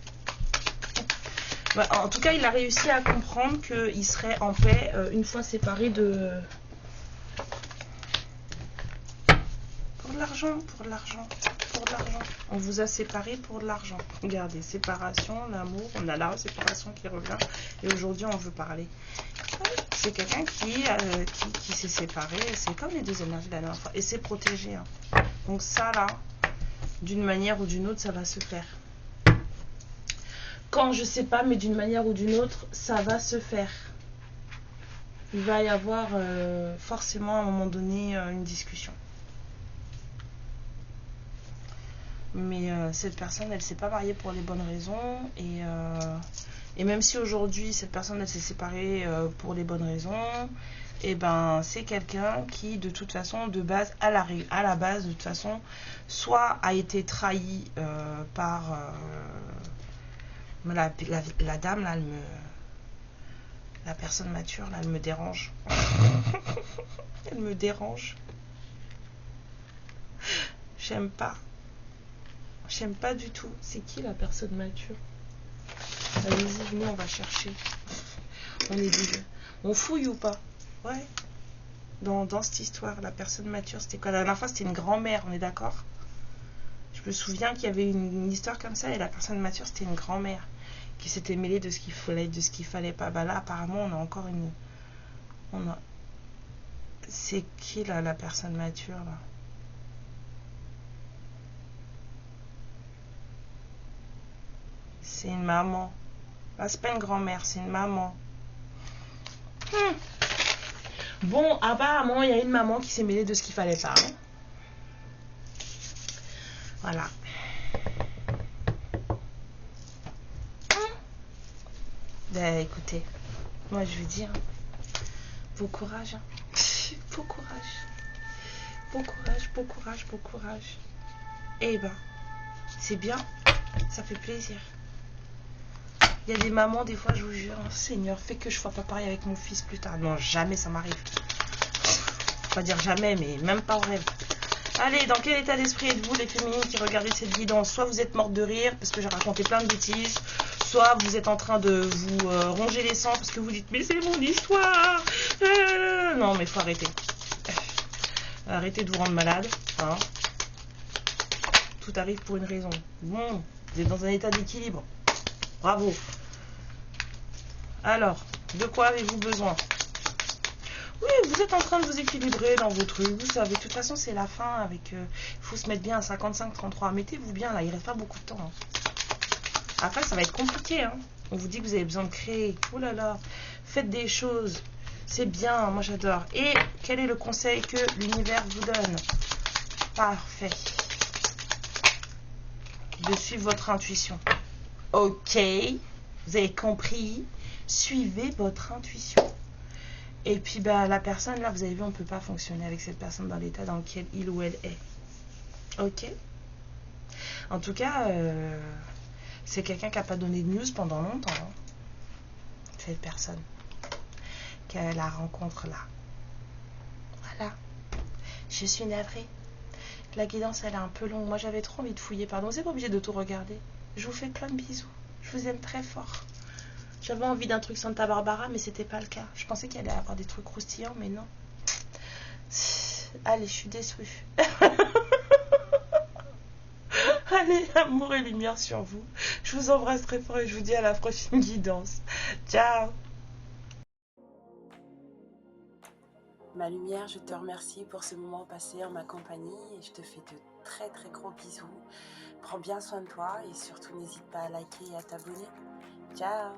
Bah, en tout cas, il a réussi à comprendre qu'il serait en paix une fois séparé de... Pour de l'argent, pour de l'argent, pour de l'argent. On vous a séparé pour de l'argent. Regardez, séparation, l'amour, on a la séparation qui revient. Et aujourd'hui, on veut parler. C'est quelqu'un qui s'est séparé, c'est comme les deux énergies de la dernière fois, et c'est protégé. Hein. Donc ça là, d'une manière ou d'une autre, ça va se faire. Quand je sais pas, mais d'une manière ou d'une autre, ça va se faire. Il va y avoir forcément à un moment donné une discussion. Mais cette personne, elle s'est pas mariée pour les bonnes raisons, et même si aujourd'hui cette personne elle s'est séparée pour les bonnes raisons, et ben c'est quelqu'un qui de toute façon de base à la base de toute façon soit a été trahi par la dame là, la personne mature là, elle me dérange. Elle me dérange. J'aime pas du tout. C'est qui la personne mature? Allez-y, nous on va chercher. On est des... On fouille ou pas? Ouais. Dans cette histoire, la personne mature, c'était quoi? La dernière fois, c'était une grand-mère, on est d'accord? Je me souviens qu'il y avait une histoire comme ça, et la personne mature, c'était une grand-mère qui s'était mêlée de ce qu'il fallait pas. Bah là, apparemment, on a encore une... C'est qui là, la personne mature là? C'est une maman. Là, c'est pas une grand-mère, c'est une maman. Bon, apparemment, il y a une maman qui s'est mêlée de ce qu'il fallait pas. Hein. Voilà. Ben écoutez, moi je vais dire, beau courage. Hein. Beau courage. Bon courage, bon courage, bon courage. Eh ben, c'est bien, ça fait plaisir. Il y a des mamans, des fois, je vous jure, Seigneur, fais que je ne sois pas pareil avec mon fils plus tard. Non, jamais ça m'arrive. Faut pas dire jamais, mais même pas en rêve. Allez, dans quel état d'esprit êtes-vous, les féminines qui regardez cette guidance? Soit vous êtes mortes de rire parce que j'ai raconté plein de bêtises, soit vous êtes en train de vous ronger les sangs parce que vous dites mais c'est mon histoire. Non, mais faut arrêter. Arrêtez de vous rendre malade. Hein. Tout arrive pour une raison. Bon, vous êtes dans un état d'équilibre. Bravo. Alors, de quoi avez-vous besoin? Oui, vous êtes en train de vous équilibrer dans vos trucs. Vous savez, de toute façon, c'est la fin avec... Il faut se mettre bien à 55-33. Mettez-vous bien, là. Il reste pas beaucoup de temps. Hein. Après, ça va être compliqué. Hein. On vous dit que vous avez besoin de créer. Oh là là. Faites des choses. C'est bien. Moi, j'adore. Et quel est le conseil que l'univers vous donne? Parfait. De suivre votre intuition. Ok. Vous avez compris. Suivez votre intuition. Et puis bah, la personne, là, vous avez vu, on ne peut pas fonctionner avec cette personne dans l'état dans lequel il ou elle est. Ok. En tout cas, c'est quelqu'un qui n'a pas donné de news pendant longtemps. Hein. Cette personne. Que la rencontre là. Voilà. Je suis navrée. La guidance, elle est un peu longue. Moi, j'avais trop envie de fouiller. Pardon, vous n'êtes pas obligé de tout regarder. Je vous fais plein de bisous. Je vous aime très fort. J'avais envie d'un truc Santa Barbara, mais c'était pas le cas. Je pensais qu'il allait y avoir des trucs croustillants, mais non. Allez, je suis déçue. Allez, amour et lumière sur vous. Je vous embrasse très fort et je vous dis à la prochaine guidance. Ciao. Ma lumière, je te remercie pour ce moment passé en ma compagnie et je te fais de très très gros bisous. Prends bien soin de toi et surtout n'hésite pas à liker et à t'abonner. Ciao.